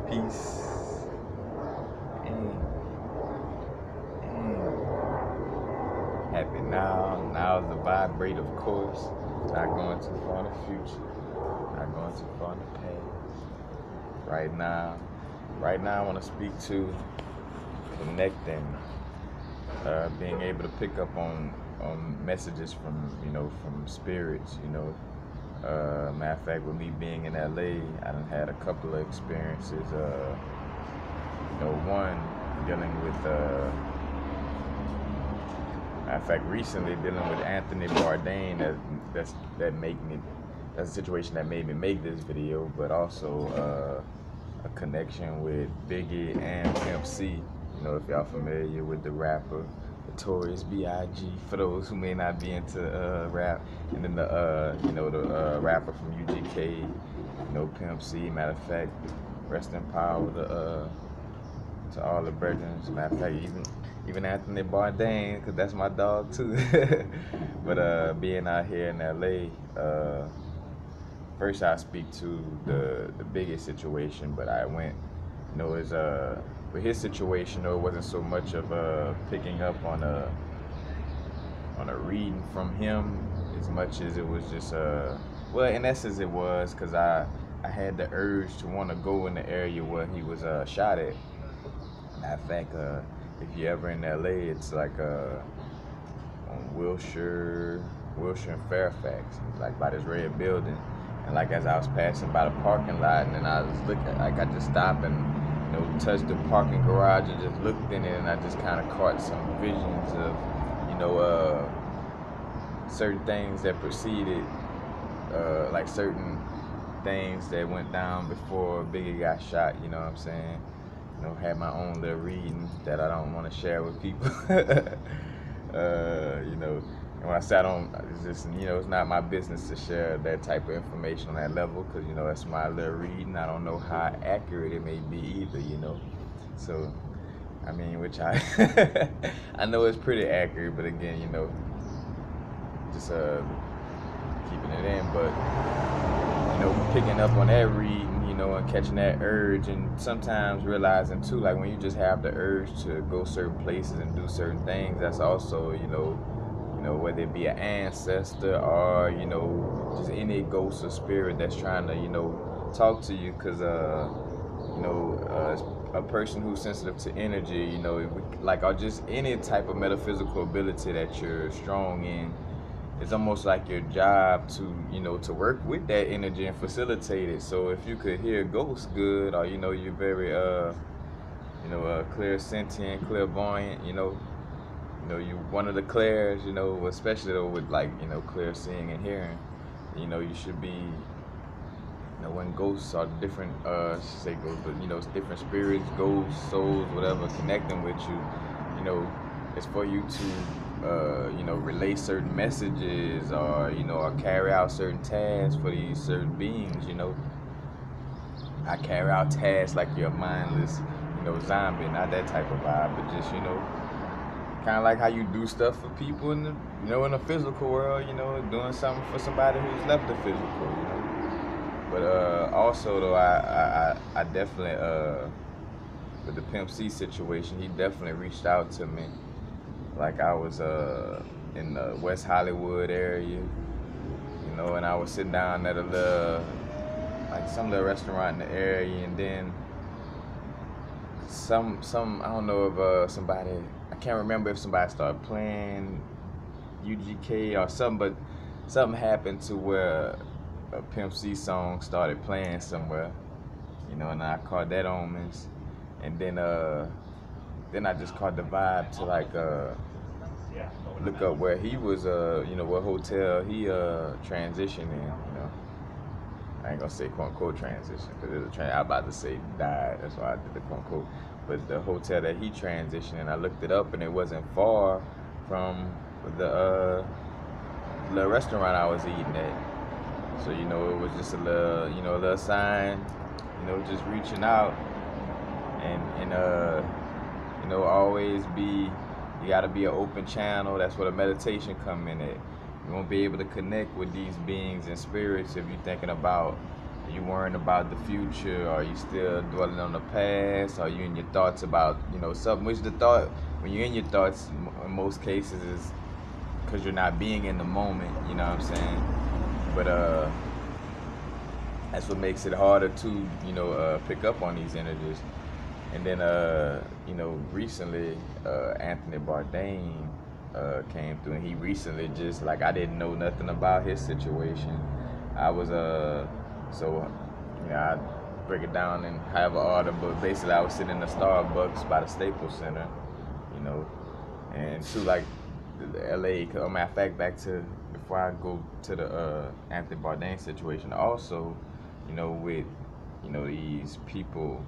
Peace. And, happy now. Now is the vibrate, of course. Not going too far in the future. Not going too far in the past. Right now. Right now, I want to speak to connecting, being able to pick up on messages from spirits. Matter of fact, with me being in LA, I done had a couple of experiences. One dealing with, matter of fact, recently dealing with Anthony Bourdain. That's a situation that made me make this video, but also a connection with Biggie and Pimp C. If y'all familiar with the rapper, Notorious B.I.G. For those who may not be into rap, and then the rapper from UGK, Pimp C. Matter of fact, rest in power to all the brethren. Matter of fact, even Anthony Bourdain, because that's my dog too. But being out here in LA, first I speak to the biggest situation, but I went, is with his situation, though, it wasn't so much of picking up on a reading from him as much as it was just well, in essence it was, because I had the urge to want to go in the area where he was shot at. Matter of fact, if you're ever in LA, it's like on Wilshire and Fairfax, like by this red building. And like as I was passing by the parking lot, and then I was looking, like I just stopped and touched the parking garage and just looked in it, and I just kind of caught some visions of certain things that preceded, like certain things that went down before Biggie got shot. You know what I'm saying? Had my own little reading that I don't want to share with people. And when I sat on, it's just, it's not my business to share that type of information on that level, because, that's my little reading. I don't know how accurate it may be either, So, I mean, which I know it's pretty accurate, but again, just keeping it in. But, picking up on that reading, and catching that urge, and sometimes realizing too, like when you just have the urge to go certain places and do certain things, that's also, whether it be an ancestor or, just any ghost or spirit that's trying to, talk to you, because, a person who's sensitive to energy, or just any type of metaphysical ability that you're strong in, it's almost like your job to, to work with that energy and facilitate it. So if you could hear ghosts good, or, you're very, clairsentient, clairvoyant, you one of the clairs, especially though with clear seeing and hearing, you should be, when ghosts are different, say ghosts, but it's different spirits, ghosts, souls, whatever, connecting with you, it's for you to, relay certain messages, or, or carry out certain tasks for these certain beings, I carry out tasks like you're a mindless, zombie, not that type of vibe, but just, kind of like how you do stuff for people in the, in the physical world, doing something for somebody who's left the physical, But also though, I definitely, with the Pimp C situation, he definitely reached out to me. Like I was in the West Hollywood area, and I was sitting down at some little restaurant in the area, and then some I don't know if somebody, I can't remember if somebody started playing UGK or something, but something happened to where a Pimp C song started playing somewhere, and I caught that omens, and then I just caught the vibe to look up where he was, what hotel he transitioned in, I ain't gonna say quote unquote transition, because it was I'm about to say died, that's why I did the quote unquote. But the hotel that he transitioned in, I looked it up, and it wasn't far from the restaurant I was eating at. So it was just a little sign, just reaching out, and always be, you gotta be an open channel. That's where the meditation come in at. You won't be able to connect with these beings and spirits if you're thinking about Are you worrying about the future? Are you still dwelling on the past? Are you in your thoughts about, something? Which the thought, when you're in your thoughts, in most cases, is because you're not being in the moment. You know what I'm saying? But that's what makes it harder to, pick up on these energies. And then, recently, Anthony Bourdain came through, and he recently just, like, I didn't know nothing about his situation. I was, so, I break it down and have an order, but basically I was sitting in the Starbucks by the Staples Center, you know, and to, like, the LA, matter of fact, back to, before I go to the Anthony Bourdain situation, also, with, these people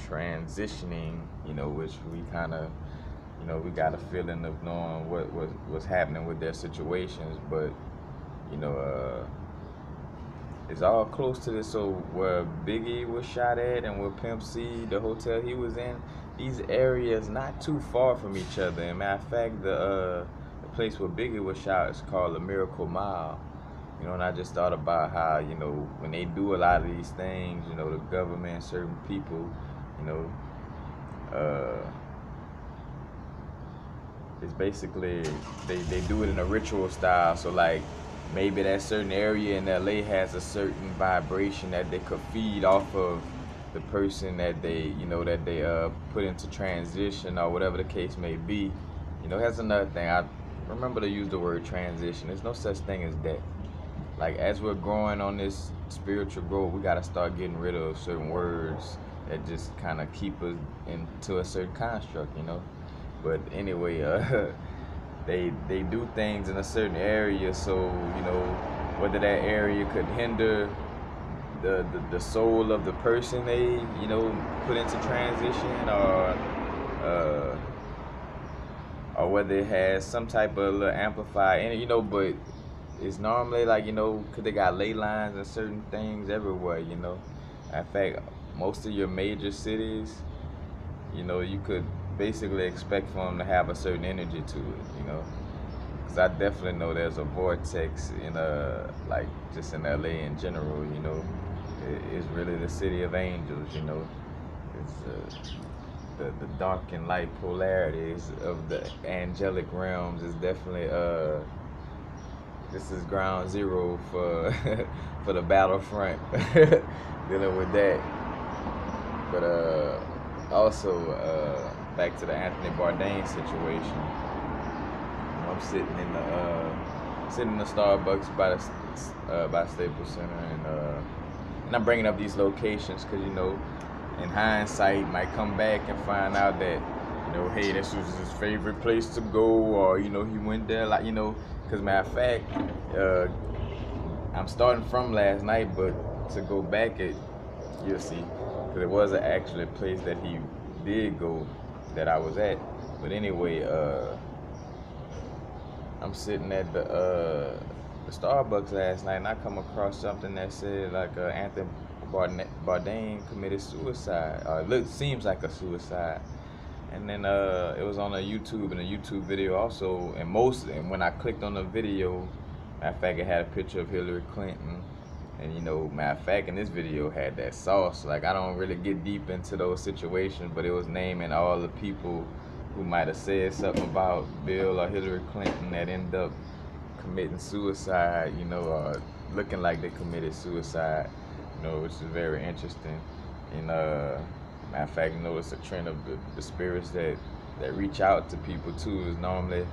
transitioning, which we kind of, we got a feeling of knowing what was happening with their situations, but, it's all close to this. So where Biggie was shot at and where Pimp C, the hotel he was in, these areas not too far from each other. And matter of fact, the place where Biggie was shot is called the Miracle Mile. And I just thought about how, when they do a lot of these things, the government, certain people, it's basically, they do it in a ritual style. So, like, maybe that certain area in LA has a certain vibration that they could feed off of the person that they, that they put into transition, or whatever the case may be. That's another thing. I remember to use the word transition. There's no such thing as that. Like, as we're growing on this spiritual growth, we got to start getting rid of certain words that just kind of keep us into a certain construct, But anyway, they do things in a certain area, so, whether that area could hinder the soul of the person they, put into transition, or whether it has some type of little amplifier, but it's normally, like, because they got ley lines and certain things everywhere, In fact, most of your major cities, you could basically expect for them to have a certain energy to it, Because I definitely know there's a vortex in, like, just in LA in general, It's really the city of angels, It's the dark and light polarities of the angelic realms is definitely, this is ground zero for for the battlefront, dealing with that. But also, back to the Anthony Bourdain situation. I'm sitting in the Starbucks by Staples Center, and I'm bringing up these locations because, in hindsight, might come back and find out that, hey, this was his favorite place to go, or, he went there, like, because matter of fact, I'm starting from last night, but to go back, you'll see, because it was actually a place that he did go that I was at. But anyway, I'm sitting at the Starbucks last night, and I come across something that said, like, Anthony Bourdain committed suicide. It seems like a suicide. And then it was on a YouTube, and a YouTube video also, and when I clicked on the video, matter of fact, it had a picture of Hillary Clinton, and, matter of fact, in this video had that sauce. Like, I don't really get deep into those situations, but it was naming all the people who might have said something about Bill or Hillary Clinton that end up committing suicide, or looking like they committed suicide, which is very interesting. And matter of fact, it's a trend of the spirits that reach out to people too. Is normally,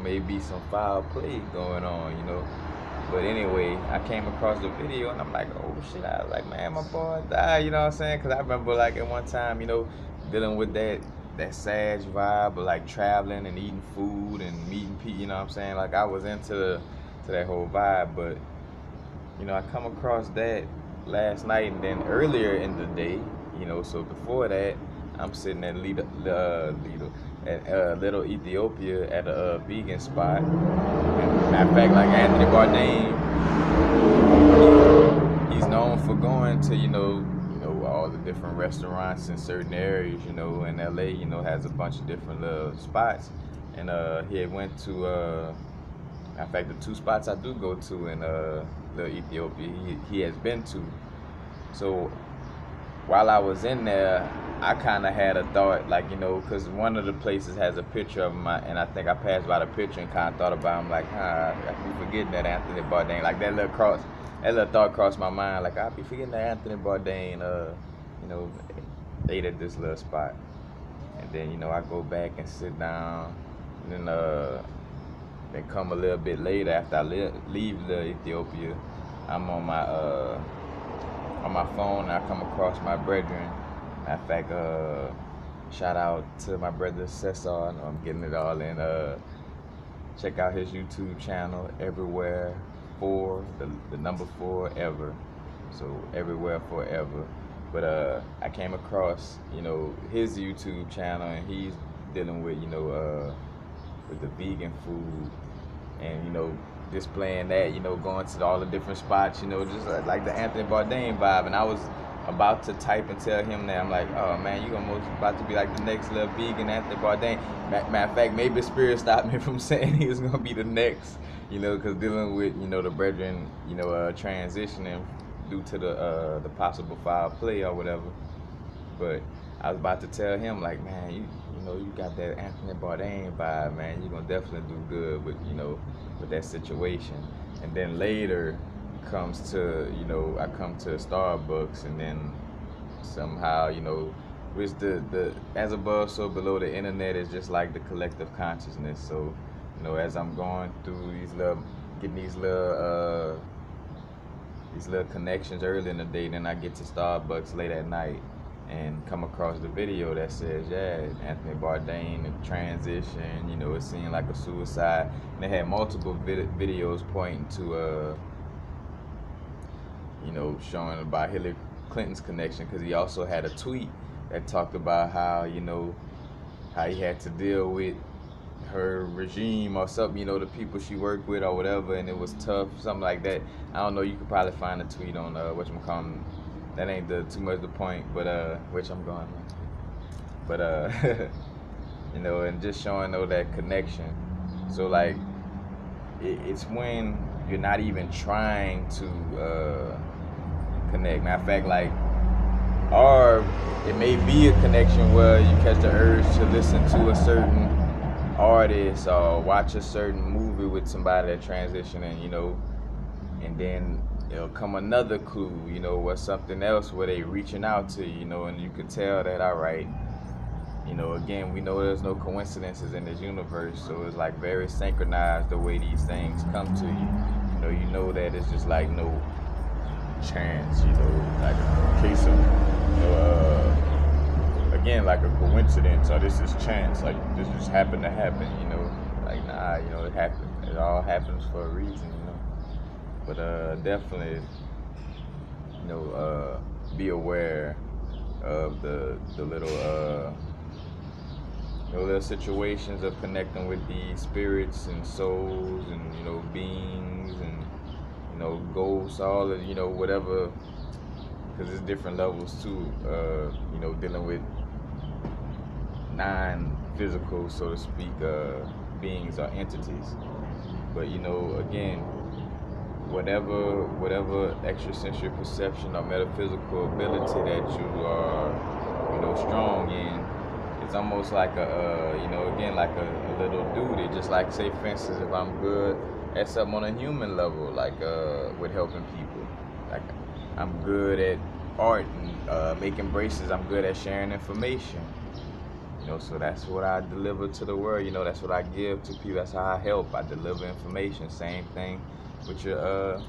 maybe some foul play going on, But anyway, I came across the video and I'm like, oh shit! I was like, man, my boy died. You know what I'm saying? Because I remember, like, at one time, dealing with that Sag vibe of, like, traveling and eating food and meeting people. You know what I'm saying? Like, I was into that whole vibe, but I come across that last night, and then earlier in the day, so before that, I'm sitting at Little Ethiopia at a vegan spot. And matter of fact, like, Anthony Bourdain, he's known for going to all the different restaurants in certain areas, and LA, has a bunch of different little spots. And he had went to, in fact, the two spots I do go to in the Ethiopia he has been to. So while I was in there, I kind of had a thought, like, because one of the places has a picture of him, and I think I passed by the picture and kind of thought about him, like, I be forgetting that Anthony Bourdain, like that little thought crossed my mind, like, I be forgetting that Anthony Bourdain, ate at this little spot. And then, I go back and sit down, and then come a little bit later after I leave the Ethiopia, I'm on my phone, and I come across my brethren. Matter of fact, shout out to my brother Cesar. I know I'm getting it all in. Check out his YouTube channel, Everywhere For, the number 4 ever. So Everywhere Forever. But I came across, his YouTube channel, and he's dealing with, with the vegan food, and displaying that, going to all the different spots, just like the Anthony Bourdain vibe. And I was about to type and tell him that, I'm like, oh man, you almost about to be like the next little vegan Anthony Bourdain. Matter of fact, maybe Spirit stopped me from saying he was gonna be the next, because dealing with, the brethren, transitioning due to the possible foul play or whatever. But I was about to tell him, like, man, you got that Anthony Bourdain vibe, man. You're gonna definitely do good with, with that situation. And then later comes to, I come to Starbucks, and then somehow, which the as above, so below, the internet is just like the collective consciousness. So, as I'm going through getting these little connections early in the day, then I get to Starbucks late at night and come across the video that says, yeah, Anthony Bourdain, the transition, it seemed like a suicide. And they had multiple videos pointing to, showing about Hillary Clinton's connection, because he also had a tweet that talked about how, how he had to deal with her regime or something, the people she worked with or whatever, and it was tough, something like that. I don't know, you could probably find a tweet on whatchamacallit. That ain't too much the point, but which I'm going on. But and just showing that connection. So like it's when you're not even trying to connect. Matter of fact, like, or it may be a connection where you catch the urge to listen to a certain artist or watch a certain movie with somebody that transitioning, and then it'll come another clue, or something else where they reaching out to you, and you can tell that, all right, again, we know there's no coincidences in this universe, so it's like very synchronized the way these things come to you. You know that it's just like no chance, like a case of, again, like a coincidence, or this is chance, like this just happened to happen, like, nah, it happened, it all happens for a reason, But definitely, be aware of the little little situations of connecting with these spirits and souls and beings and ghosts, all of whatever, because there's different levels too. Dealing with non-physical, so to speak, beings or entities. But again, whatever extrasensory perception or metaphysical ability that you are, strong in, it's almost like again, like a little duty. Just like, say, for instance, if I'm good at something on a human level, like with helping people, like I'm good at art and making braces, I'm good at sharing information. So that's what I deliver to the world. That's what I give to people. That's how I help. I deliver information. Same thing with your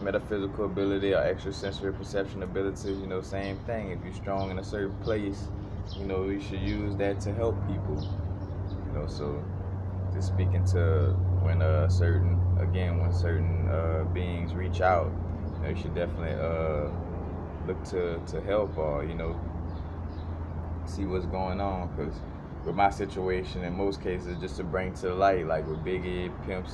metaphysical ability or extrasensory perception ability. Same thing. If you're strong in a certain place, you should use that to help people. So just speaking to when certain beings reach out, you should definitely look to help, or see what's going on. Because with my situation, in most cases, just to bring to the light, like with Biggie, Pimp,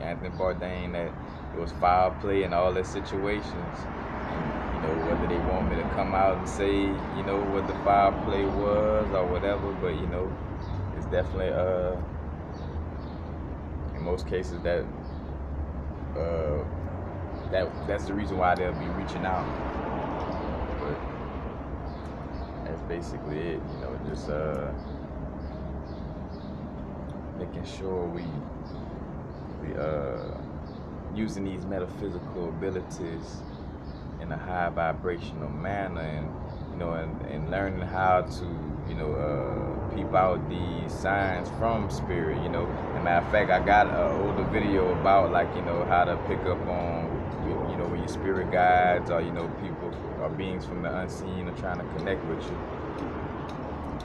Anthony Bourdain, that it was foul play in all their situations. And whether they want me to come out and say what the foul play was or whatever, but it's definitely in most cases that that's the reason why they'll be reaching out. But that's basically it, you know, just making sure we using these metaphysical abilities in a high vibrational manner, and you know, and learning how to, you know, peep out these signs from spirit. You know, as a matter of fact, I got an older video about, like, you know, how to pick up on, you know, when your spirit guides or, you know, people or beings from the unseen are trying to connect with you.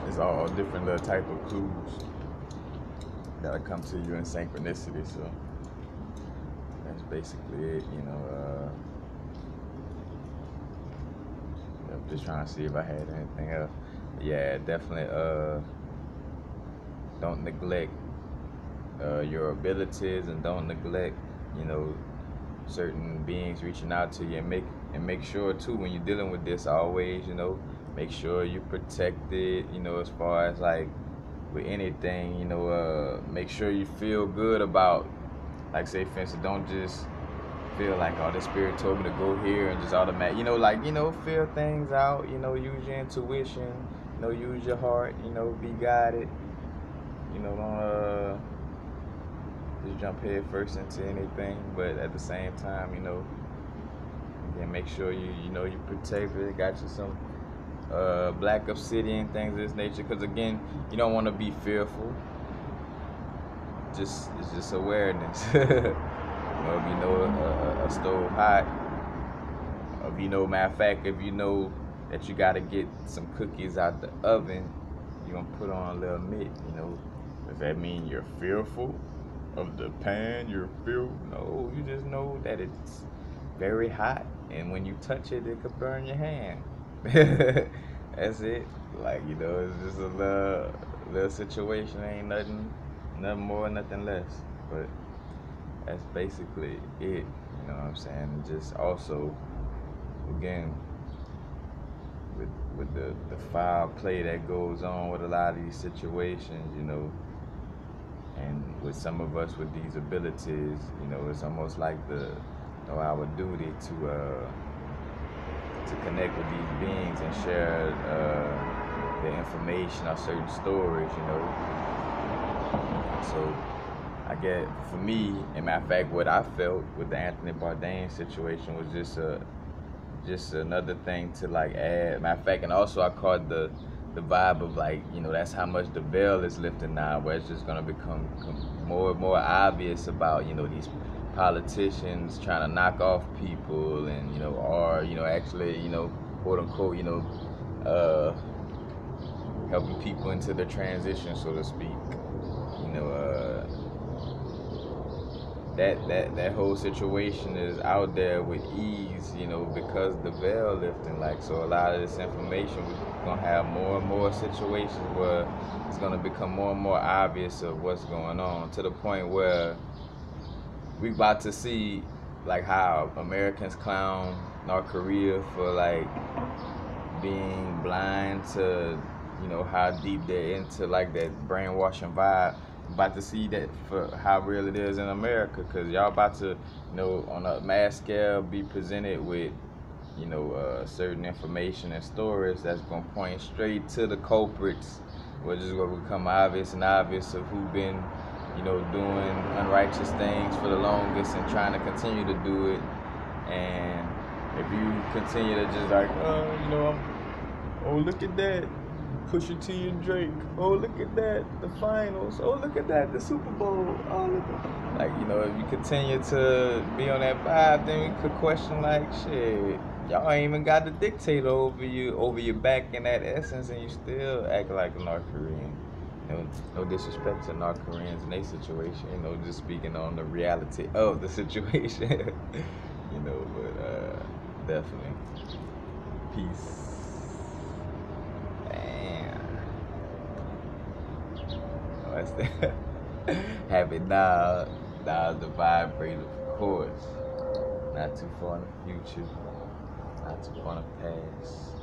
It's all different little type of clues that'll come to you in synchronicity. So that's basically it, you know. I'm just trying to see if I had anything else. But yeah, definitely don't neglect your abilities, and don't neglect, you know, certain beings reaching out to you, and make sure too, when you're dealing with this, always, you know, make sure you protect it, you know, as far as like with anything, you know, make sure you feel good about, like, say for instance, don't just feel like, oh, the spirit told me to go here, and just automatic, you know, like, you know, feel things out, you know, use your intuition, you know, use your heart, you know, be guided, you know, don't just jump head first into anything, but at the same time, you know, again, make sure you know, you protect it, got you some black obsidian, things of this nature, because again, you don't want to be fearful. It's just awareness. You know, if you know a stove hot, or if you know, matter of fact, if you know that you got to get some cookies out the oven, you're gonna put on a little mitt. You know, does that mean you're fearful of the pan? You're fearful? No, you just know that it's very hot, and when you touch it, it could burn your hand. That's it. Like, you know, it's just a little situation. Ain't nothing more, nothing less. But that's basically it. You know what I'm saying? And just also, again, with the foul play that goes on with a lot of these situations, you know, and with some of us with these abilities, you know, it's almost like our duty to connect with these beings and share the information or certain stories, you know. So I get, for me, and matter of fact, what I felt with the Anthony Bourdain situation was just another thing to like add. Matter of fact, and also I caught the vibe of, like, you know, that's how much the veil is lifting now, where it's just gonna become more and more obvious about, you know, these politicians trying to knock off people, and, you know, or, you know, actually, you know, quote unquote, you know, helping people into the transition, so to speak. You know, that whole situation is out there with ease, you know, because the veil lifting. Like, so a lot of this information, we're gonna have more and more situations where it's gonna become more and more obvious of what's going on, to the point where we about to see, like, how Americans clown North Korea for, like, being blind to, you know, how deep they're into, like, that brainwashing vibe. About to see that for how real it is in America, because y'all about to, you know, on a mass scale, be presented with, you know, certain information and stories that's gonna point straight to the culprits, which is gonna become obvious of who been, you know, doing unrighteous things for the longest and trying to continue to do it. And if you continue to just like, oh, you know, oh, look at that, Pusha T and Drake. Oh, look at that, the finals. Oh, look at that, the Super Bowl. Oh, look at, like, you know, if you continue to be on that vibe, then we could question, like, shit, y'all ain't even got the dictator over your back in that essence, and you still act like a North Korean. You know, no disrespect to North Koreans in their situation, you know, just speaking on the reality of the situation. You know, but definitely. Peace. That's the happy now. Now the vibrator, of course. Not too far in the future. Not too far in the past.